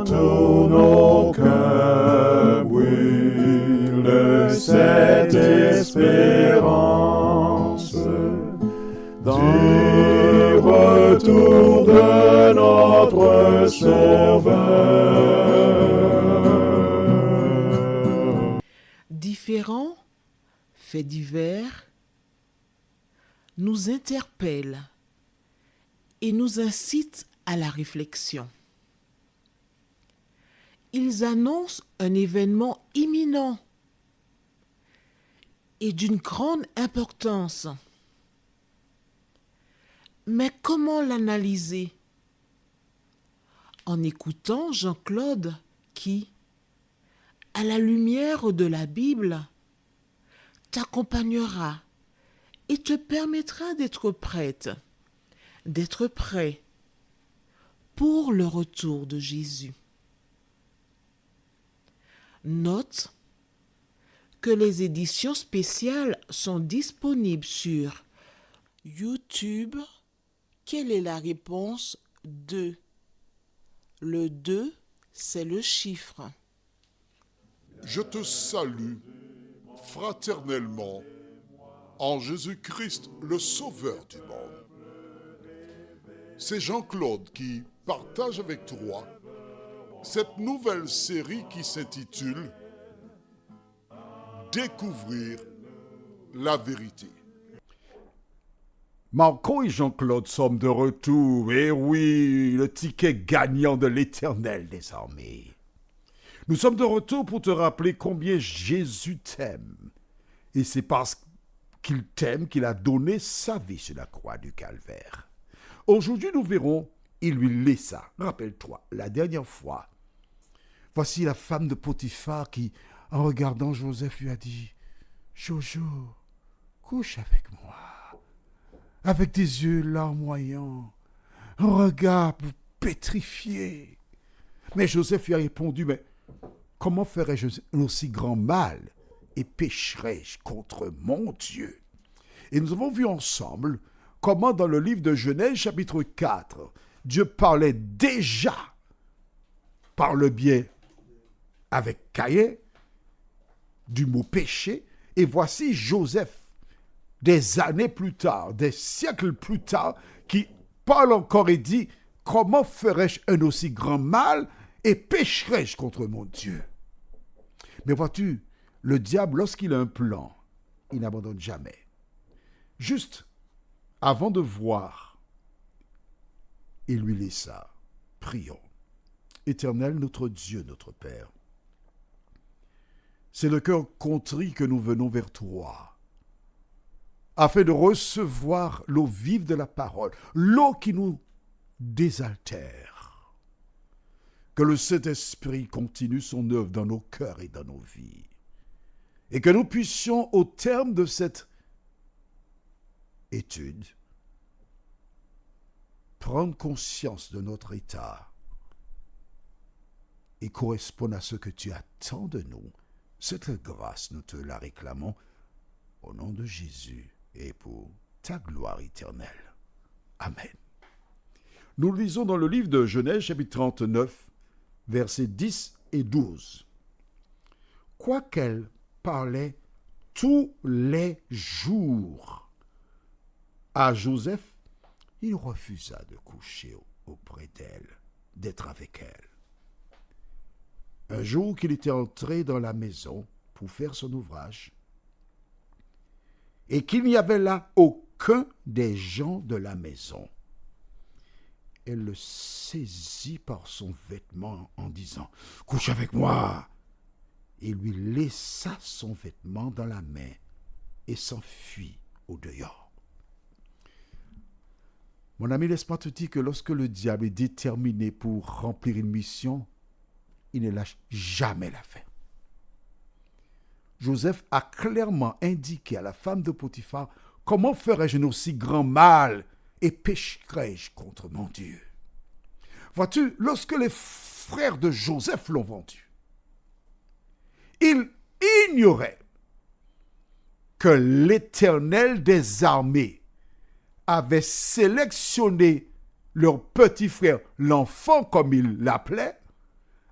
tous nos cœurs brûle cette espérance du retour de notre Sauveur. Différents faits divers nous interpellent et nous incitent à la réflexion. Ils annoncent un événement imminent et d'une grande importance. Mais comment l'analyser? En écoutant Jean-Claude qui, à la lumière de la Bible, t'accompagnera et te permettra d'être prête, d'être prêt pour le retour de Jésus. Note que les éditions spéciales sont disponibles sur YouTube. Quelle est la réponse 2? Le 2, c'est le chiffre. Je te salue fraternellement en Jésus-Christ, le Sauveur du monde. C'est Jean-Claude qui partage avec toi cette nouvelle série qui s'intitule « Découvrir la vérité ». Marco et Jean-Claude sommes de retour. Et oui, le ticket gagnant de l'Éternel des armées. Nous sommes de retour pour te rappeler combien Jésus t'aime. Et c'est parce qu'il t'aime qu'il a donné sa vie sur la croix du Calvaire. Aujourd'hui, nous verrons, il lui laissa. Rappelle-toi, la dernière fois, voici la femme de Potiphar qui, en regardant Joseph, lui a dit « Jojo, couche avec moi. » Avec des yeux larmoyants, un regard pétrifié. Mais Joseph lui a répondu, mais comment ferais-je un aussi grand mal et pécherais-je contre mon Dieu? Et nous avons vu ensemble comment dans le livre de Genèse chapitre 4, Dieu parlait déjà par le biais avec Caïn du mot péché. Et voici Joseph, des années plus tard, des siècles plus tard, qui parle encore et dit « Comment ferais-je un aussi grand mal et pécherais-je contre mon Dieu ?» Mais vois-tu, le diable, lorsqu'il a un plan, il n'abandonne jamais. Juste avant de voir, il lui laissa. Prions. Éternel, notre Dieu, notre Père, c'est le cœur contrit que nous venons vers toi, afin de recevoir l'eau vive de la parole, l'eau qui nous désaltère. Que le Saint-Esprit continue son œuvre dans nos cœurs et dans nos vies. Et que nous puissions, au terme de cette étude, prendre conscience de notre état et correspondre à ce que tu attends de nous. Cette grâce, nous te la réclamons au nom de Jésus et pour ta gloire éternelle. Amen. Nous lisons dans le livre de Genèse, chapitre 39, versets 10 et 12. Quoiqu'elle parlait tous les jours à Joseph, il refusa de coucher auprès d'elle, d'être avec elle. Un jour qu'il était entré dans la maison pour faire son ouvrage, et qu'il n'y avait là aucun des gens de la maison, elle le saisit par son vêtement en disant « Couche avec moi !» et lui laissa son vêtement dans la main et s'enfuit au dehors. Mon ami, laisse-moi te dire que lorsque le diable est déterminé pour remplir une mission, il ne lâche jamais l'affaire. Joseph a clairement indiqué à la femme de Potiphar « Comment ferais-je un aussi grand mal et pécherais-je contre mon Dieu ?» Vois-tu, lorsque les frères de Joseph l'ont vendu, ils ignoraient que l'Éternel des armées avait sélectionné leur petit frère, l'enfant comme il l'appelait,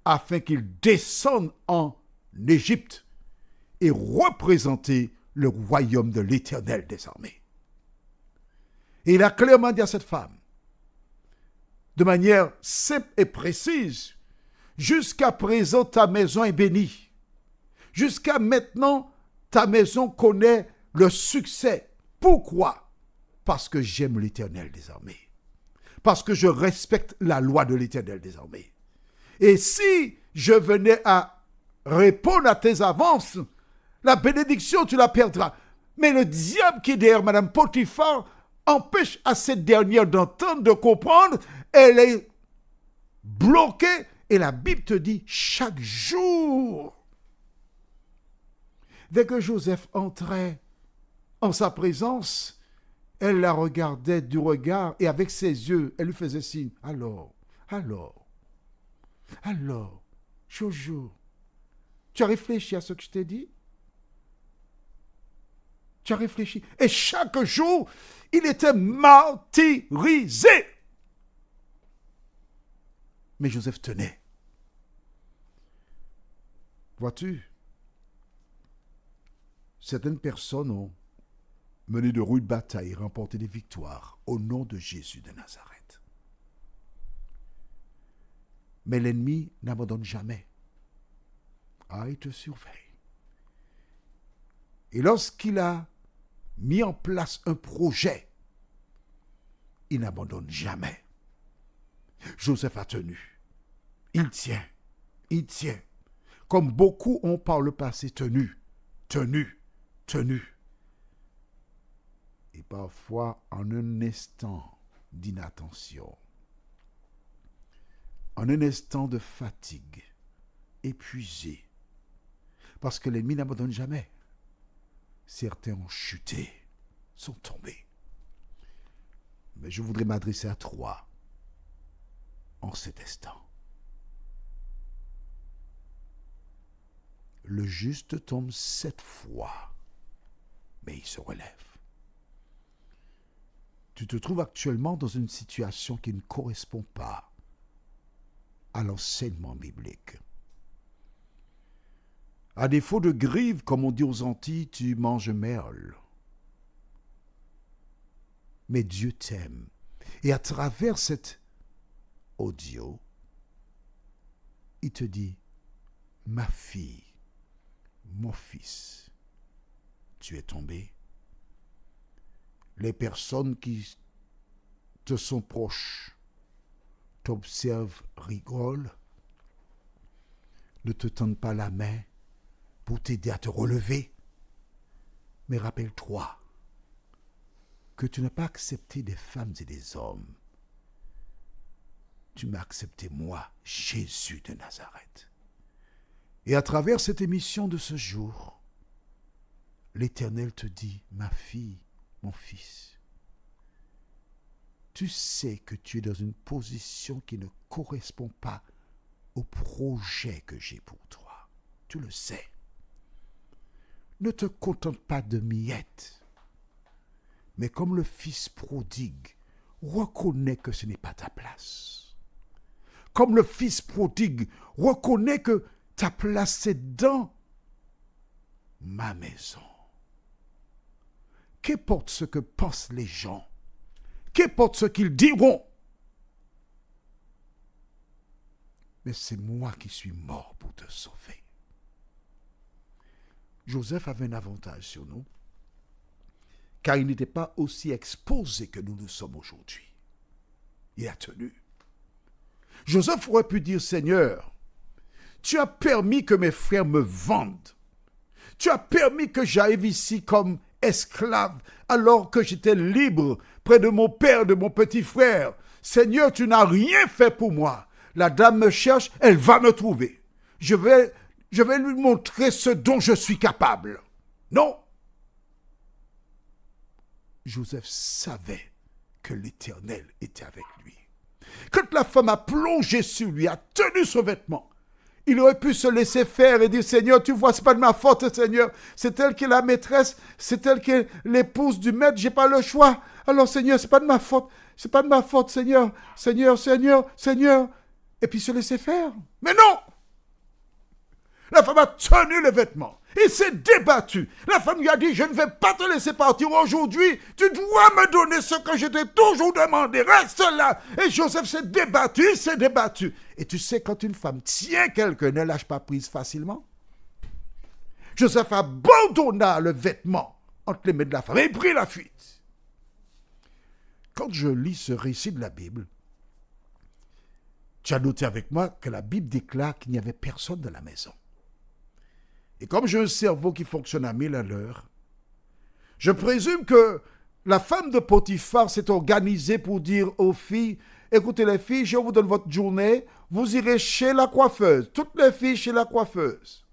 afin qu'il descende en Égypte et représenter le royaume de l'Éternel des armées. Et il a clairement dit à cette femme, de manière simple et précise, jusqu'à présent ta maison est bénie. Jusqu'à maintenant, ta maison connaît le succès. Pourquoi? Parce que j'aime l'Éternel des armées. Parce que je respecte la loi de l'Éternel des armées. Et si je venais à répondre à tes avances, la bénédiction, tu la perdras. Mais le diable qui est derrière Madame Potiphar empêche à cette dernière d'entendre, de comprendre. Elle est bloquée. Et la Bible te dit, chaque jour, dès que Joseph entrait en sa présence, elle la regardait du regard et avec ses yeux, elle lui faisait signe. Alors, Jojo, tu as réfléchi à ce que je t'ai dit? Tu as réfléchi? Et chaque jour, il était martyrisé. Mais Joseph tenait. Vois-tu, certaines personnes ont mené de rudes batailles et remporté des victoires au nom de Jésus de Nazareth. Mais l'ennemi n'abandonne jamais. Ah, il te surveille. Et lorsqu'il a mis en place un projet, il n'abandonne jamais. Joseph a tenu. Il tient. Comme beaucoup ont par le passé tenu. Et parfois, en un instant d'inattention, en un instant de fatigue, épuisé, parce que l'ennemi n'abandonne jamais. Certains ont chuté, sont tombés. Mais je voudrais m'adresser à toi en cet instant. Le juste tombe 7 fois, mais il se relève. Tu te trouves actuellement dans une situation qui ne correspond pas à l'enseignement biblique. À défaut de grive, comme on dit aux Antilles, tu manges merle. Mais Dieu t'aime. Et à travers cet audio, il te dit, ma fille, mon fils, tu es tombé. Les personnes qui te sont proches t'observent, rigolent, ne te tendent pas la main pour t'aider à te relever. Mais rappelle-toi que tu n'as pas accepté des femmes et des hommes. Tu m'as accepté moi, Jésus de Nazareth. Et à travers cette émission de ce jour, l'Éternel te dit, ma fille, mon fils, tu sais que tu es dans une position qui ne correspond pas au projet que j'ai pour toi. Tu le sais. Ne te contente pas de miettes, mais comme le fils prodigue, reconnais que ce n'est pas ta place. Comme le fils prodigue, reconnais que ta place c'est dans ma maison. Qu'importe ce que pensent les gens, qu'importe ce qu'ils diront, mais c'est moi qui suis mort pour te sauver. Joseph avait un avantage sur nous, car il n'était pas aussi exposé que nous le sommes aujourd'hui. Il a tenu. Joseph aurait pu dire, Seigneur, tu as permis que mes frères me vendent. Tu as permis que j'arrive ici comme esclave, alors que j'étais libre près de mon père, de mon petit frère. Seigneur, tu n'as rien fait pour moi. La dame me cherche, elle va me trouver. Je vais lui montrer ce dont je suis capable. Non. Joseph savait que l'Éternel était avec lui. Quand la femme a plongé sur lui, a tenu son vêtement, il aurait pu se laisser faire et dire, Seigneur, tu vois, c'est pas de ma faute, Seigneur. C'est elle qui est la maîtresse, c'est elle qui est l'épouse du maître, j'ai pas le choix. Alors, Seigneur, c'est pas de ma faute, Seigneur. Et puis se laisser faire. Mais non! La femme a tenu le vêtement. Il s'est débattu. La femme lui a dit, je ne vais pas te laisser partir aujourd'hui. Tu dois me donner ce que je t'ai toujours demandé. Reste là. Et Joseph s'est débattu, il s'est débattu. Et tu sais, quand une femme tient quelqu'un, ne lâche pas prise facilement. Joseph abandonna le vêtement entre les mains de la femme et prit la fuite. Quand je lis ce récit de la Bible, tu as noté avec moi que la Bible déclare qu'il n'y avait personne dans la maison. Et comme j'ai un cerveau qui fonctionne à 1000 à l'heure, je présume que la femme de Potiphar s'est organisée pour dire aux filles, écoutez les filles, je vous donne votre journée, vous irez chez la coiffeuse, toutes les filles chez la coiffeuse.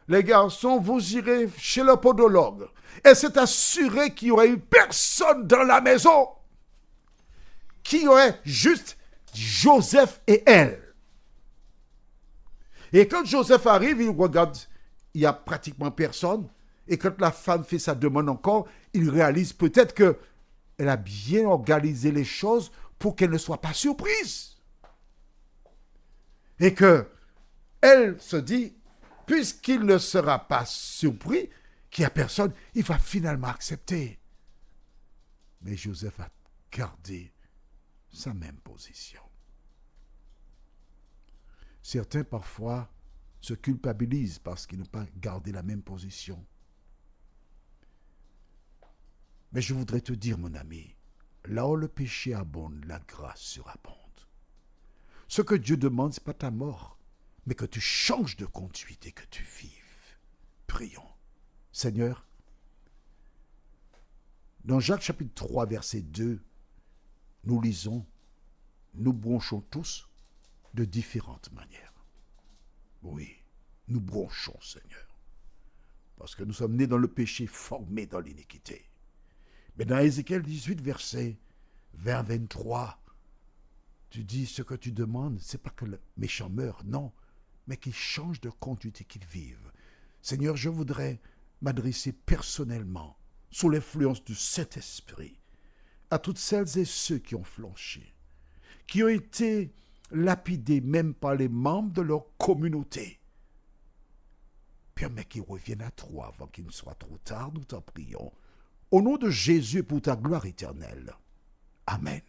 Les garçons, vous irez chez le podologue. Elle s'est assurée qu'il n'y aurait eu personne dans la maison, qu'il y aurait juste Joseph et elle. Et quand Joseph arrive, il regarde, il n'y a pratiquement personne. Et quand la femme fait sa demande encore, il réalise peut-être qu'elle a bien organisé les choses pour qu'elle ne soit pas surprise. Et qu'elle se dit, puisqu'il ne sera pas surpris, qu'il n'y a personne, il va finalement accepter. Mais Joseph a gardé sa même position. Certains parfois se culpabilisent parce qu'ils n'ont pas gardé la même position. Mais je voudrais te dire, mon ami, là où le péché abonde, la grâce surabonde. Ce que Dieu demande, ce n'est pas ta mort, mais que tu changes de conduite et que tu vives. Prions. Seigneur, dans Jacques chapitre 3, verset 2, nous lisons, nous bronchons tous de différentes manières. Oui, nous bronchons, Seigneur, parce que nous sommes nés dans le péché, formés dans l'iniquité. Mais dans Ézéchiel 18, verset 20-23, tu dis ce que tu demandes, c'est pas que le méchant meure, non, mais qu'il change de conduite et qu'il vive. Seigneur, je voudrais m'adresser personnellement, sous l'influence du Saint-Esprit, à toutes celles et ceux qui ont flanché, qui ont été lapidés même par les membres de leur communauté. Permets qu'ils reviennent à toi avant qu'il ne soit trop tard, nous t'en prions. Au nom de Jésus et pour ta gloire éternelle. Amen.